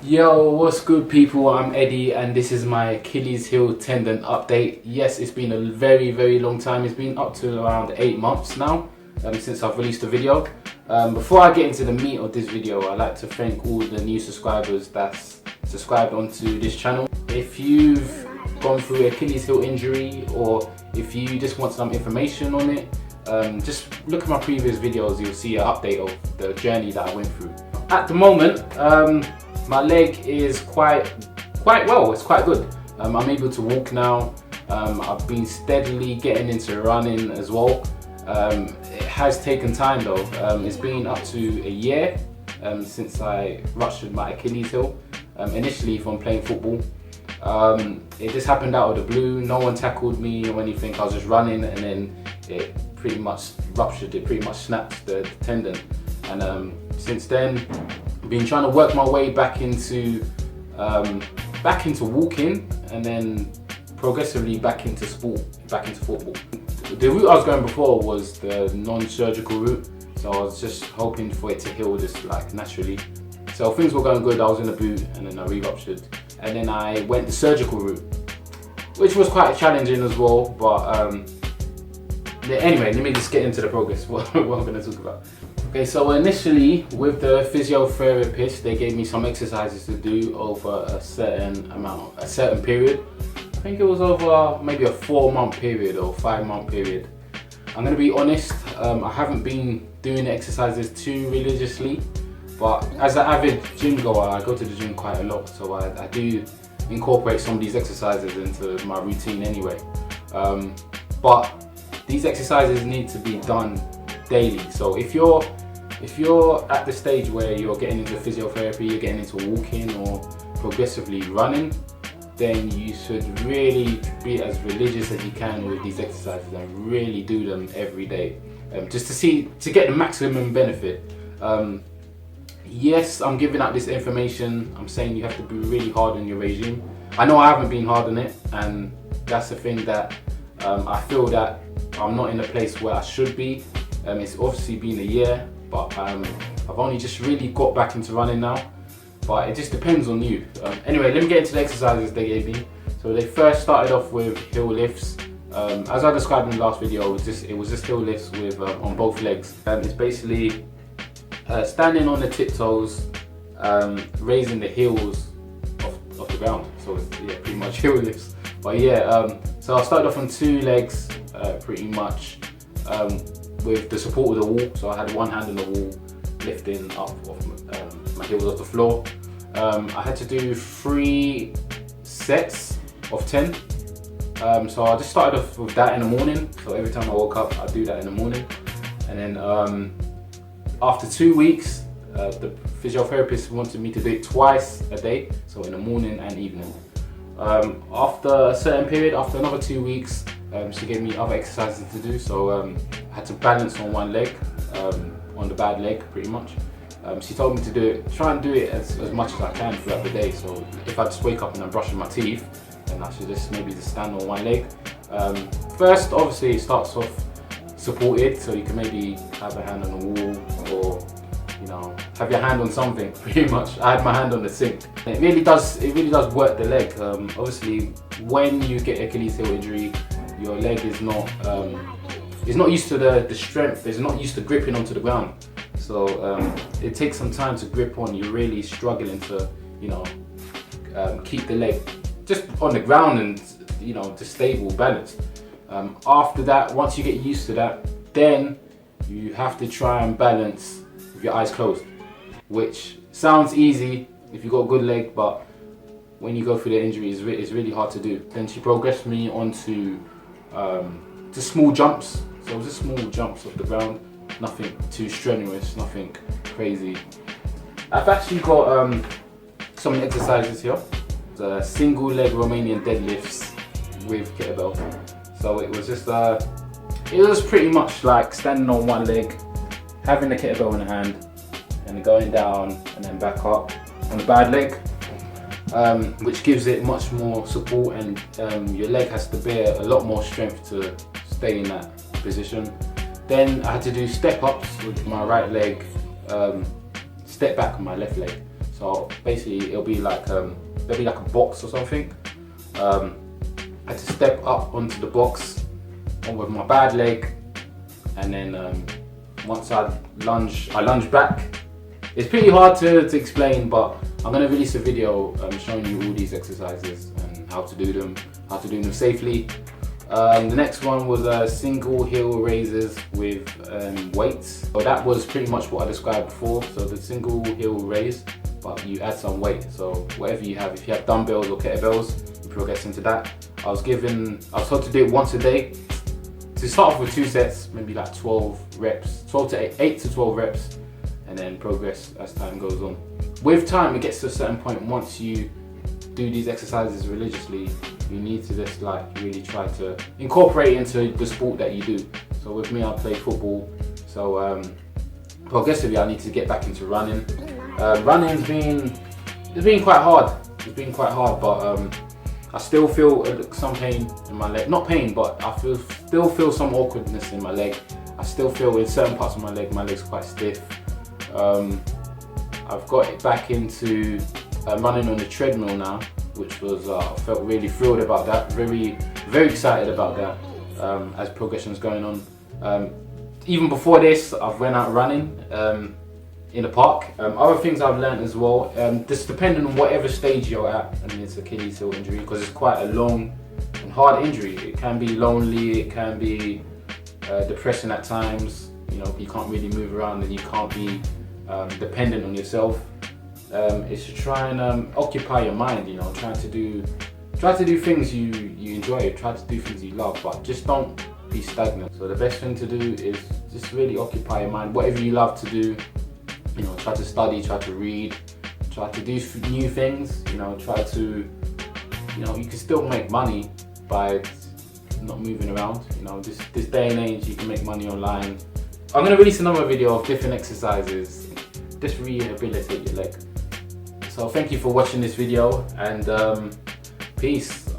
Yo, what's good people? I'm Eddie and this is my Achilles heel tendon update. Yes, it's been a very long time. It's been up to around 8 months now since I've released a video. Before I get into the meat of this video, I'd like to thank all the new subscribers that's subscribed onto this channel. If you've gone through Achilles heel injury or if you just want some information on it, just look at my previous videos. You'll see an update of the journey that I went through. At the moment, my leg is quite well. It's quite good. I'm able to walk now. I've been steadily getting into running as well. It has taken time though. It's been up to a year since I ruptured my Achilles heel. Initially from playing football. It just happened out of the blue. No one tackled me or anything. I was just running and then it pretty much ruptured. It pretty much snapped the tendon. And since then, I've been trying to work my way back into walking, and then progressively back into sport, back into football. The route I was going before was the non-surgical route, so I was just hoping for it to heal just like naturally. So things were going good. I was in a boot, and then I re-ruptured, and then I went the surgical route, which was quite challenging as well. But anyway, let me just get into the progress. What I'm going to talk about. Okay, so initially with the physiotherapist, they gave me some exercises to do over a certain period. I think it was over maybe a 4-month period or 5-month period. I'm gonna be honest, I haven't been doing exercises too religiously, but as an avid gym goer, I go to the gym quite a lot, so I do incorporate some of these exercises into my routine anyway. But these exercises need to be done daily. So if you're at the stage where you're getting into physiotherapy, you're getting into walking or progressively running, then you should really be as religious as you can with these exercises and really do them every day, just to get the maximum benefit. Yes, I'm giving out this information. I'm saying you have to be really hard on your regime. I know I haven't been hard on it, and that's the thing that I feel that I'm not in a place where I should be. It's obviously been a year, but I've only just really got back into running now. But it just depends on you. Anyway, let me get into the exercises they gave me. So they first started off with heel lifts. As I described in the last video, it was just heel lifts with on both legs. It's basically standing on the tiptoes, raising the heels off the ground. So it's, yeah, pretty much heel lifts. But yeah, so I started off on 2 legs, pretty much. With the support of the wall, so I had one hand on the wall lifting up off my heels off the floor. I had to do 3 sets of 10. So I just started off with that in the morning. So every time I woke up, I'd do that in the morning. And then after 2 weeks, the physiotherapist wanted me to do it twice a day, so in the morning and evening. After a certain period, after another 2 weeks, she gave me other exercises to do, so I had to balance on one leg, on the bad leg pretty much. She told me to try and do it as much as I can throughout the day, so if I just wake up and I'm brushing my teeth, then I should just maybe stand on one leg. First, obviously it starts off supported, so you can maybe have a hand on the wall or have your hand on something pretty much. I had my hand on the sink. It really does work the leg. Obviously when you get Achilles heel injury, your leg is not used to the strength, it's not used to gripping onto the ground. So it takes some time to grip on. You're really struggling to keep the leg just on the ground and just stable, balanced. After that, once you get used to that, then you have to try and balance with your eyes closed, which sounds easy if you've got a good leg, but when you go through the injury, it's really hard to do. Then she progressed me onto just small jumps. So it was just small jumps off the ground, nothing too strenuous, nothing crazy. I've actually got some exercises here. Single leg Romanian deadlifts with kettlebell. So it was just it was pretty much like standing on one leg, having the kettlebell in the hand, and going down and then back up on the bad leg, which gives it much more support, and your leg has to bear a lot more strength to stay in that position. Then I had to do step ups with my right leg, step back on my left leg. So basically it'll be like there'll be like a box or something. I had to step up onto the box with my bad leg, and then once I lunge back. It's pretty hard to explain, but I'm going to release a video showing you all these exercises and how to do them safely. The next one was single heel raises with weights. So that was pretty much what I described before. So the single heel raise, but you add some weight. So whatever you have, if you have dumbbells or kettlebells, if gets into that. I was told to do it once a day. To start off with 2 sets, maybe like 12 reps, 8 to 12 reps, and then progress as time goes on. With time, it gets to a certain point. Once you do these exercises religiously, you need to just like really try to incorporate into the sport that you do. So with me, I play football, so progressively I need to get back into running. Running's been quite hard. It's been quite hard, but I still feel some pain in my leg. Not pain, but I still feel some awkwardness in my leg. I still feel in certain parts of my leg's quite stiff. I've got it back into running on the treadmill now, which was I felt really thrilled about that, very excited about that as progression's going on. Even before this, I've went out running in the park. Other things I've learned as well, just depending on whatever stage you're at, I mean, it's Achilles heel injury, because it's quite a long and hard injury. It can be lonely, it can be depressing at times. You know, you can't really move around and you can't be dependent on yourself. It's to try and occupy your mind, you know, try to do things you enjoy, try to do things you love, but just don't be stagnant. So the best thing to do is just really occupy your mind, whatever you love to do, you know, try to study, try to read, try to do new things, you know, try to, you know, you can still make money by not moving around, you know, this day and age you can make money online. I'm going to release another video of different exercises, just rehabilitate your leg. So thank you for watching this video, and peace.